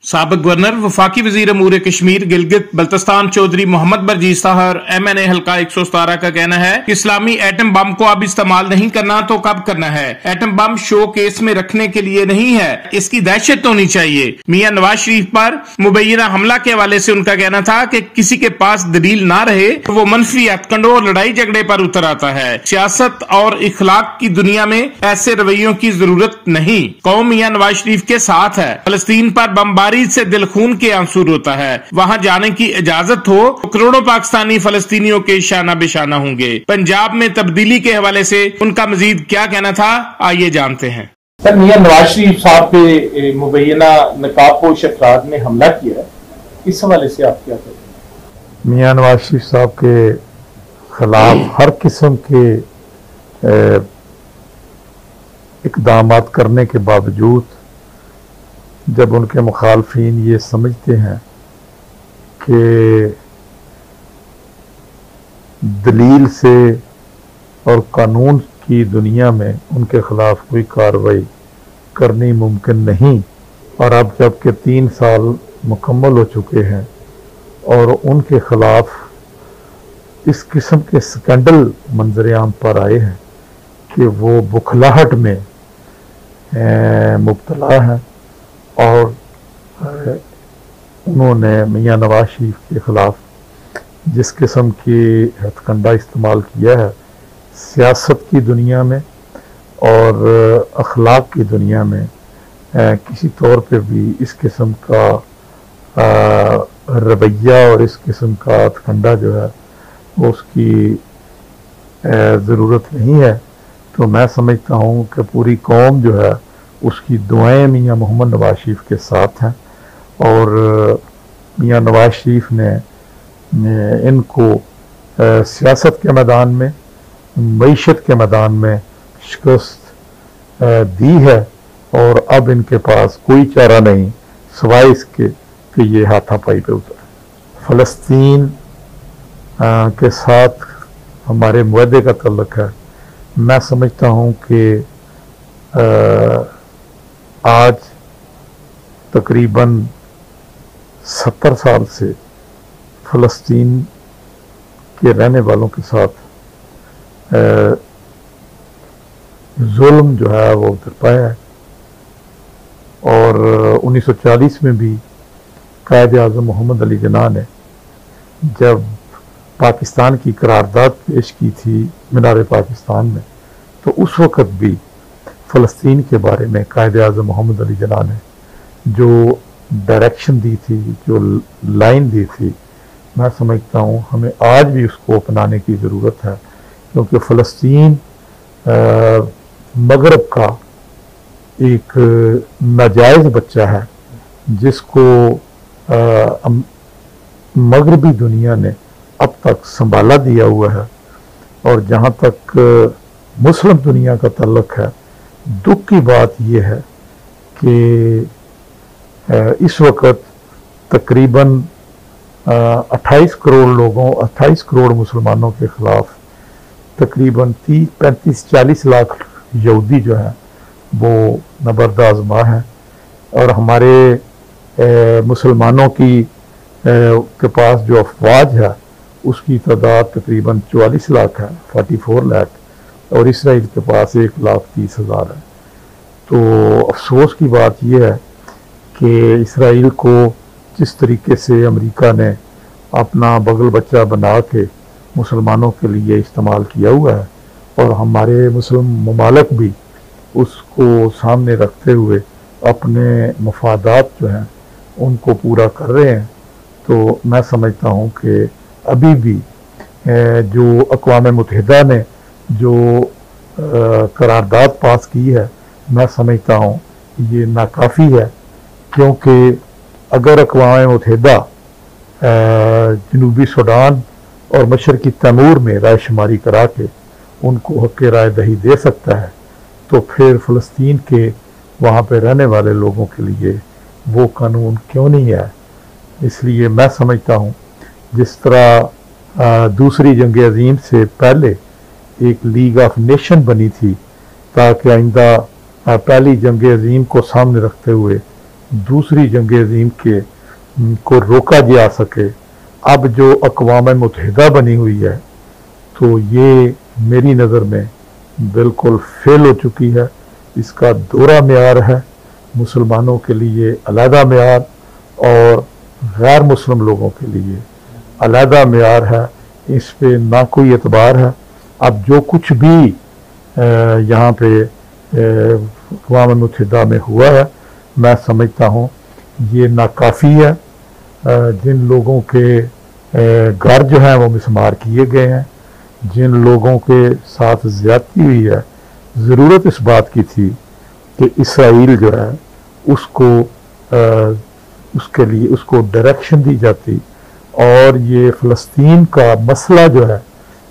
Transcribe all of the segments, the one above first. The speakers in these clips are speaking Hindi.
साबिक गवर्नर वफाकी वजीर अमूर कश्मीर गिलगित बल्तिस्तान चौधरी मोहम्मद बरजीज ताहर MNA हल्का 117 का कहना है कि इस्लामी एटम बम को अब इस्तेमाल नहीं करना तो कब करना है। एटम बम शो केस में रखने के लिए नहीं है, इसकी दहशत होनी चाहिए। मियां नवाज शरीफ पर मुबैना हमला के हवाले से उनका कहना था कि किसी के पास दलील ना रहे तो वो मनफी हथकंडों और लड़ाई झगड़े पर उतर आता है। सियासत और इखलाक की दुनिया में ऐसे रवैयों की जरूरत नहीं। कौम मियां नवाज शरीफ के साथ है। फलस्तीन पर बमबारी से दिल खून के आंसू रोता है। वहां जाने की इजाजत हो तो करोड़ों पाकिस्तानी फलस्तीनियों के शाना बेशाना होंगे। पंजाब में तब्दीली के हवाले से उनका मजीद क्या कहना था, आइए जानते हैं। सर, मियां नवाज शरीफ साहब पे मुबैना नकाबपोश अफराद ने हमला किया, इस हवाले से आप क्या कहते हैं? मियां नवाज शरीफ साहब के खिलाफ हर किस्म के इकदामात करने के बावजूद जब उनके मुखालफीन ये समझते हैं कि दलील से और कानून की दुनिया में उनके खिलाफ कोई कार्रवाई करनी मुमकिन नहीं, और अब जबकि 3 साल मुकम्मल हो चुके हैं और उनके खिलाफ इस किस्म के स्कैंडल मंजरेआम पर आए हैं कि वो बुखलाहट में मुब्तला हैं, और उन्होंने मियां नवाज शरीफ के खिलाफ जिस किस्म की हथकंडा इस्तेमाल किया है सियासत की दुनिया में और अखलाक की दुनिया में, किसी तौर पे भी इस किस्म का रवैया और इस किस्म का हथकंडा जो है वो उसकी ज़रूरत नहीं है। तो मैं समझता हूँ कि पूरी कौम जो है उसकी दुआएं मियां मोहम्मद नवाज शरीफ के साथ हैं, और मियां नवाज शरीफ ने इनको सियासत के मैदान में, मईशत के मैदान में शिकस्त दी है, और अब इनके पास कोई चारा नहीं सिवाय इसके कि ये हाथापाई पे उतरे। फ़लस्तीन के साथ हमारे मुआहदे का तल्लुक़ है। मैं समझता हूँ कि आज तकरीबन 70 साल से फ़लस्तीन के रहने वालों के साथ जुल्म जो है वो बरपाया है, और 1940 में भी कायद आज़म मोहम्मद अली जिन्ना ने जब पाकिस्तान की करारदाद पेश की थी मीनार पाकिस्तान में, तो उस वक़्त भी फ़लस्तीन के बारे में कायद आज़म मोहम्मद अली जिन्ना ने जो डायरेक्शन दी थी, जो लाइन दी थी, मैं समझता हूँ हमें आज भी उसको अपनाने की ज़रूरत है, क्योंकि फ़लस्तीन मगरब का एक नाजायज़ बच्चा है जिसको मगरबी दुनिया ने अब तक संभाला दिया हुआ है। और जहाँ तक मुस्लिम दुनिया का ताल्लुक़ है, दुख की बात यह है कि इस वक्त तकरीबन 28 करोड़ लोगों, 28 करोड़ मुसलमानों के ख़िलाफ़ तकरीबन 30, 35, 40 लाख यहूदी जो है वो नबर्द आज़मा है, और हमारे मुसलमानों की के पास जो अफवाज है उसकी तादाद तकरीबन 44 लाख है, 44 लाख, और इसराइल के पास 1,30,000 है। तो अफसोस की बात यह है कि इसराइल को जिस तरीके से अमेरिका ने अपना बगल बच्चा बना के मुसलमानों के लिए इस्तेमाल किया हुआ है, और हमारे मुस्लिम ममालिक भी उसको सामने रखते हुए अपने मफादात जो हैं उनको पूरा कर रहे हैं, तो मैं समझता हूँ कि अभी भी जो अक़वाम मुत्तहिदा ने जो करारदाद पास की है, मैं समझता हूँ ये नाकाफ़ी है, क्योंकि अगर अक़वाम मुत्तहिदा जनूबी सूडान और मशरक़ी तैमूर में रायशुमारी करा के उनको हक़ राय दही दे सकता है, तो फिर फ़लस्तीन के वहाँ पे रहने वाले लोगों के लिए वो कानून क्यों नहीं है। इसलिए मैं समझता हूँ जिस तरह दूसरी जंग अज़ीम से पहले एक लीग ऑफ नेशन बनी थी ताकि आइंदा पहली जंग अज़ीम को सामने रखते हुए दूसरी जंग अज़ीम के को रोका जा सके। अब जो अक़वाम मुत्तहिदा बनी हुई है तो ये मेरी नज़र में बिल्कुल फेल हो चुकी है। इसका दोहरा मेयार है, मुसलमानों के लिए अलहदा मेयार और गैर मुस्लिम लोगों के लिए अलहदा मेयार है। इस पे ना कोई एतबार है। अब जो कुछ भी यहाँ पे अक़वाम मुत्तहिदा में हुआ है, मैं समझता हूँ ये नाकाफ़ी है। जिन लोगों के घर जो हैं वो मिसमार किए गए हैं, जिन लोगों के साथ ज़्यादती हुई है, ज़रूरत इस बात की थी कि इसराइल जो है उसको उसके लिए उसको डायरेक्शन दी जाती और ये फ़लस्तीन का मसला जो है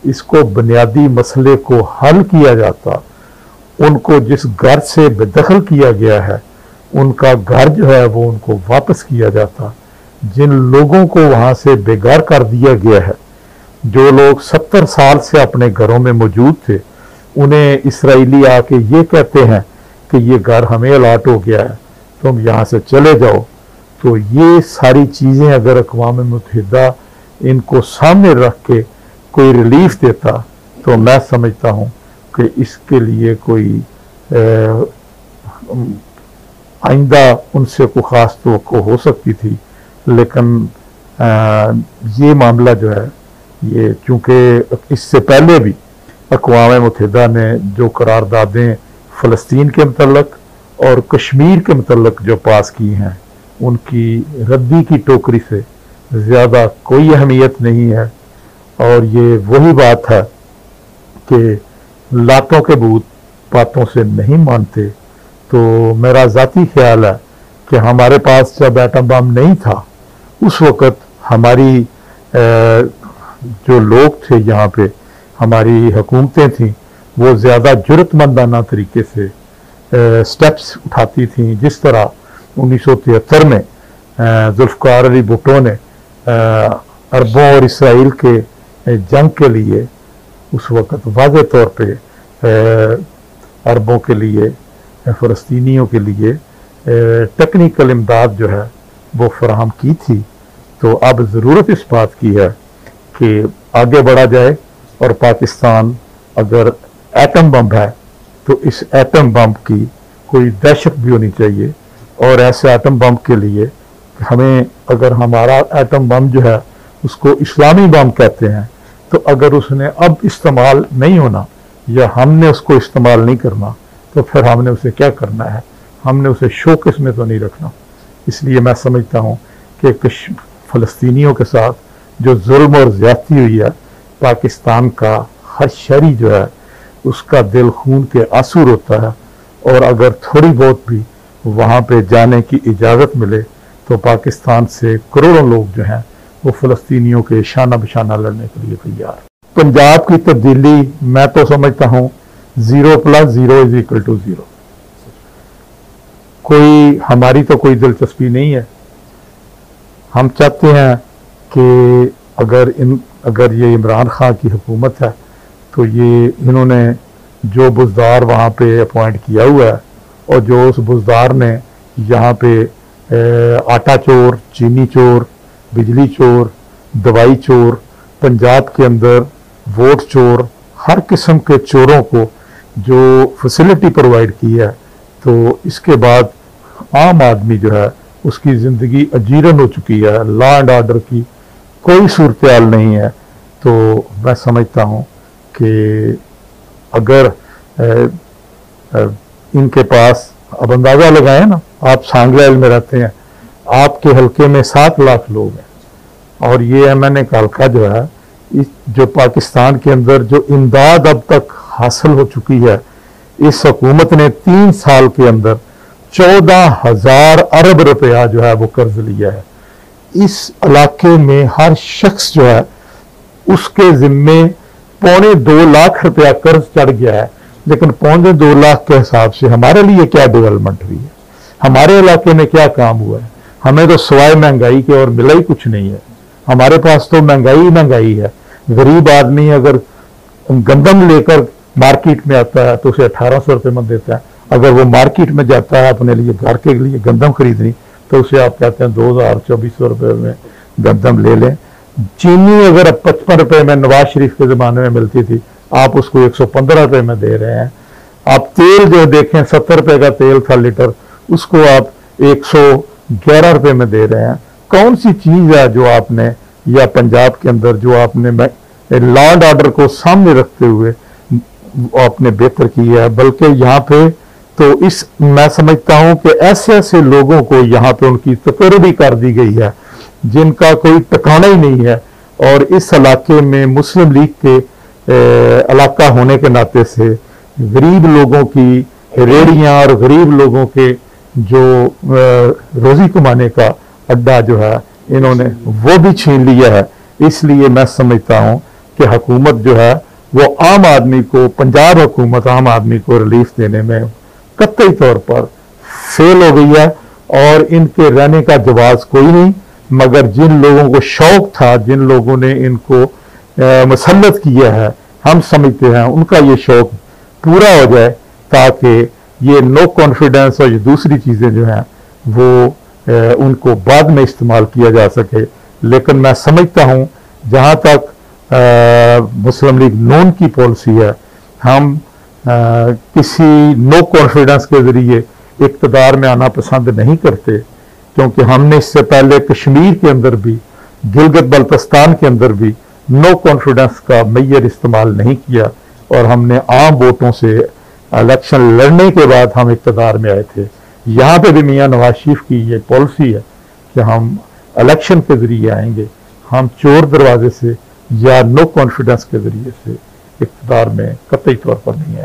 इसको बुनियादी मसले को हल किया जाता। उनको जिस घर से बेदखल किया गया है उनका घर जो है वो उनको वापस किया जाता। जिन लोगों को वहाँ से बेघर कर दिया गया है, जो लोग 70 साल से अपने घरों में मौजूद थे, उन्हें इसराइली आके ये कहते हैं कि ये घर हमें अलाट हो गया है, तुम यहाँ से चले जाओ। तो ये सारी चीज़ें अगर अक़वाम मुत्तहिदा इनको सामने रख के कोई रिलीफ देता तो मैं समझता हूँ कि इसके लिए कोई आइंदा उनसे कोई ख़ास तवक्को हो सकती थी। लेकिन ये मामला जो है ये चूँकि इससे पहले भी अक़वाम मुत्तहिदा ने जो करारदादें फ़लस्तीन के मतलब और कश्मीर के मतलब जो पास की हैं उनकी रद्दी की टोकरी से ज़्यादा कोई अहमियत नहीं है। और ये वही बात है कि लातों के भूत बातों से नहीं मानते। तो मेरा ज़ाती ख्याल है कि हमारे पास जब एटम बम नहीं था उस वक़्त हमारी जो लोग थे यहाँ पे, हमारी हुकूमतें थीं, वो ज़्यादा जुर्रतमंदाना तरीके से स्टेप्स उठाती थीं। जिस तरह 1973 में जुल्फ़िकार अली भुट्टो ने अरबों और इसराइल के जंग के लिए उस वक़्त वाज़े तौर पे अरबों के लिए, फ़लस्तीनियों के लिए टेक्निकल इमदाद जो है वो फराहम की थी। तो अब ज़रूरत इस बात की है कि आगे बढ़ा जाए और पाकिस्तान अगर एटम बम है तो इस एटम बम की कोई दहशत भी होनी चाहिए। और ऐसे एटम बम के लिए हमें, अगर हमारा एटम बम जो है उसको इस्लामी बम कहते हैं, तो अगर उसने अब इस्तेमाल नहीं होना या हमने उसको इस्तेमाल नहीं करना तो फिर हमने उसे क्या करना है? हमने उसे शोकेस में तो नहीं रखना। इसलिए मैं समझता हूँ कि फ़लस्तीनियों के साथ जो जुल्म और ज़्यादती हुई है, पाकिस्तान का हर शहरी जो है उसका दिल खून के आंसू रोता है। और अगर थोड़ी बहुत भी वहाँ पे जाने की इजाज़त मिले तो पाकिस्तान से करोड़ों लोग जो हैं वो फ़लस्तीनियों के शाना बशाना लड़ने के लिए तैयार। पंजाब की तब्दीली मैं तो समझता हूँ 0 + 0 = 0। कोई हमारी तो कोई दिलचस्पी नहीं है। हम चाहते हैं कि अगर ये इमरान खान की हुकूमत है तो ये इन्होंने जो बुज़दार वहाँ पे अपॉइंट किया हुआ है और जो उस बुज़दार ने यहाँ पे आटा चोर, चीनी चोर, बिजली चोर, दवाई चोर, पंजाब के अंदर वोट चोर, हर किस्म के चोरों को जो फैसिलिटी प्रोवाइड की है, तो इसके बाद आम आदमी जो है उसकी ज़िंदगी अजीरन हो चुकी है। लॉ एंड ऑर्डर की कोई सूरत हाल नहीं है। तो मैं समझता हूँ कि अगर इनके पास, अब अंदाज़ा लगाएं ना, आप सांगलाइल में रहते हैं, आपके हल्के में 7 लाख लोग हैं और ये MNA का हल्का जो है, जो पाकिस्तान के अंदर जो इमदाद अब तक हासिल हो चुकी है, इस हुकूमत ने 3 साल के अंदर 14,000 अरब रुपया जो है वो कर्ज लिया है। इस इलाके में हर शख्स जो है उसके जिम्मे 2.25 लाख रुपया कर्ज चढ़ गया है। लेकिन 2.25 लाख के हिसाब से हमारे लिए क्या डेवलपमेंट हुई है, हमारे इलाके में क्या काम हुआ है? हमें तो सिवाय महंगाई के और मिला ही कुछ नहीं है। हमारे पास तो महंगाई है। गरीब आदमी अगर गंदम लेकर मार्केट में आता है तो उसे 1800 रुपये में देता है। अगर वो मार्केट में जाता है अपने लिए घर के लिए गंदम खरीदनी तो उसे आप कहते हैं 2,000-2,400 रुपये में गंदम ले लें। चीनी अगर 55 रुपये में नवाज शरीफ के ज़माने में मिलती थी, आप उसको 115 रुपये में दे रहे हैं। आप तेल जो देखें 70 रुपये का तेल था लीटर, उसको आप 111 रुपये में दे रहे हैं। कौन सी चीज़ है जो आपने, या पंजाब के अंदर जो आपने लॉ एंड ऑर्डर को सामने रखते हुए आपने बेहतर किया है? बल्कि यहाँ पे तो मैं समझता हूँ कि ऐसे ऐसे लोगों को यहाँ पे उनकी तकरीरी कर दी गई है जिनका कोई ठिकाना ही नहीं है, और इस इलाके में मुस्लिम लीग के इलाका होने के नाते से गरीब लोगों की रेड़ियां और गरीब लोगों के जो रोजी कमाने का अड्डा जो है इन्होंने वो भी छीन लिया है। इसलिए मैं समझता हूँ कि हुकूमत जो है वो आम आदमी को, पंजाब हुकूमत आम आदमी को रिलीफ देने में कतई तौर पर फेल हो गई है, और इनके रहने का जवाब कोई नहीं। मगर जिन लोगों को शौक था, जिन लोगों ने इनको मुसल्लत किया है, हम समझते हैं उनका ये शौक पूरा हो जाए, ताकि ये नो कॉन्फिडेंस और ये दूसरी चीज़ें जो हैं वो उनको बाद में इस्तेमाल किया जा सके। लेकिन मैं समझता हूँ जहाँ तक मुस्लिम लीग नून की पॉलिसी है, हम किसी नो कॉन्फिडेंस के जरिए इक़्तिदार में आना पसंद नहीं करते, क्योंकि हमने इससे पहले कश्मीर के अंदर भी, गिलगित बल्तिस्तान के अंदर भी नो कॉन्फिडेंस का मेजर इस्तेमाल नहीं किया, और हमने आम वोटों से इलेक्शन लड़ने के बाद हम इक़्तिदार में आए थे। यहाँ पे भी मियाँ नवाज शरीफ की ये पॉलिसी है कि हम इलेक्शन के जरिए आएंगे, हम चोर दरवाजे से या नो कॉन्फिडेंस के जरिए से इक़्तिदार में कतई तौर पर नहीं आए।